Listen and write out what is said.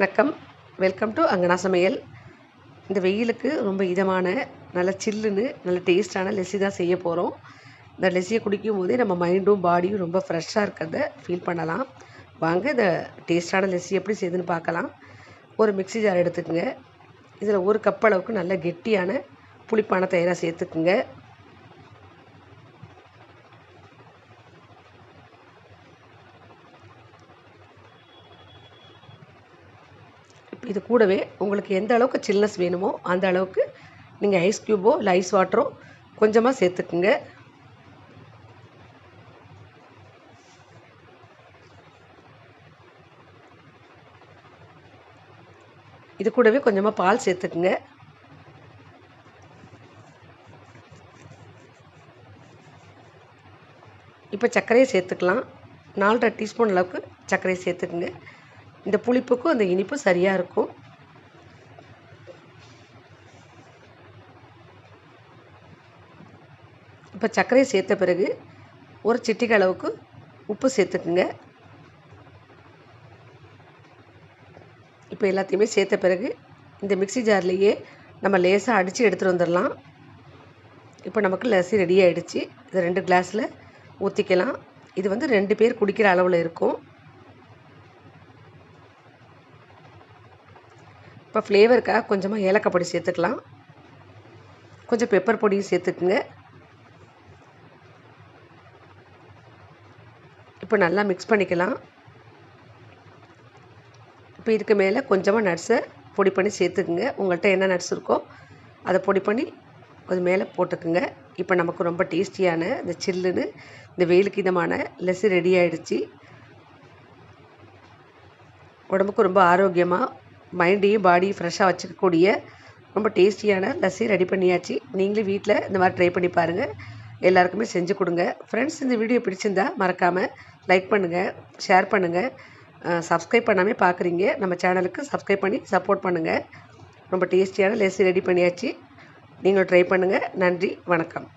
வணக்கம். Welcome to அங்கனா சமையல். இந்த வெயிலுக்கு ரொம்ப இதமான நல்ல சில்லுன்னு நல்ல டேஸ்டான லெஸ்ஸி தான் செய்ய போகிறோம். இந்த லெஸ்ஸியை குடிக்கும் போதே நம்ம மைண்டும் பாடியும் ரொம்ப ஃப்ரெஷ்ஷாக இருக்கிறத ஃபீல் பண்ணலாம். வாங்க இந்த டேஸ்டான லெஸ்ஸி எப்படி செய்யுதுன்னு பார்க்கலாம். ஒரு மிக்ஸி ஜார் எடுத்துக்கோங்க. இதில் ஒரு கப் அளவுக்கு நல்ல கெட்டியான புளிப்பான தயிராக சேர்த்துக்குங்க. இது கூடவே உங்களுக்கு எந்த அளவுக்கு சில்னஸ் வேணுமோ அந்த அளவுக்கு நீங்கள் ஐஸ் க்யூபோ இல்லை ஐஸ் வாட்டரோ கொஞ்சமாக சேர்த்துக்குங்க. இது கூடவே கொஞ்சமாக பால் சேர்த்துக்குங்க. இப்போ சர்க்கரையை சேர்த்துக்கலாம். 4.5 டீஸ்பூன் அளவுக்கு சர்க்கரையை சேர்த்துக்குங்க. இந்த புளிப்புக்கும் அந்த இனிப்பும் சரியாக இருக்கும். இப்போ சர்க்கரையை சேர்த்த பிறகு ஒரு சிட்டிகை அளவுக்கு உப்பு சேர்த்துக்குங்க. இப்போ எல்லாத்தையுமே சேர்த்த பிறகு இந்த மிக்ஸி ஜார்லேயே நம்ம லேசாக அடித்து எடுத்துகிட்டு வந்துடலாம். இப்போ நமக்கு லஸ்ஸி ரெடி ஆகிடுச்சு. இதை 2 கிளாஸில் ஊற்றிக்கலாம். இது 2 பேர் குடிக்கிற அளவில் இருக்கும். இப்போ ஃப்ளேவருக்காக கொஞ்சமாக ஏலக்காய் பொடி சேர்த்துக்கலாம். கொஞ்சம் பெப்பர் பொடியும் சேர்த்துக்குங்க. இப்போ நல்லா மிக்ஸ் பண்ணிக்கலாம். இப்போ இதுக்கு மேலே கொஞ்சமாக நட்ஸை பொடி பண்ணி சேர்த்துக்குங்க. உங்கள்கிட்ட என்ன நட்ஸ் இருக்கோ அதை பொடி பண்ணி அது மேலே போட்டுக்குங்க. இப்போ நமக்கு ரொம்ப டேஸ்டியான இந்த சில்லுன்னு இந்த வெயிலுக்கு இதமான லஸ்ஸி ரெடி ஆகிடுச்சு. உடம்புக்கு ரொம்ப ஆரோக்கியமாக மைண்டையும் பாடியும் ஃப்ரெஷ்ஷாக வச்சுக்கக்கூடிய ரொம்ப டேஸ்டியான லஸ்ஸி ரெடி பண்ணியாச்சு. நீங்களும் வீட்டில் இந்த மாதிரி ட்ரை பண்ணி பாருங்கள். எல்லாருக்குமே செஞ்சு கொடுங்க. ஃப்ரெண்ட்ஸ், இந்த வீடியோ பிடிச்சிருந்தா மறக்காமல் லைக் பண்ணுங்கள், ஷேர் பண்ணுங்கள். சப்ஸ்கிரைப் பண்ணாமல் பார்க்குறீங்க, நம்ம சேனலுக்கு சப்ஸ்கிரைப் பண்ணி சப்போர்ட் பண்ணுங்கள். ரொம்ப டேஸ்டியான லஸ்ஸி ரெடி பண்ணியாச்சு. நீங்களும் ட்ரை பண்ணுங்கள். நன்றி, வணக்கம்.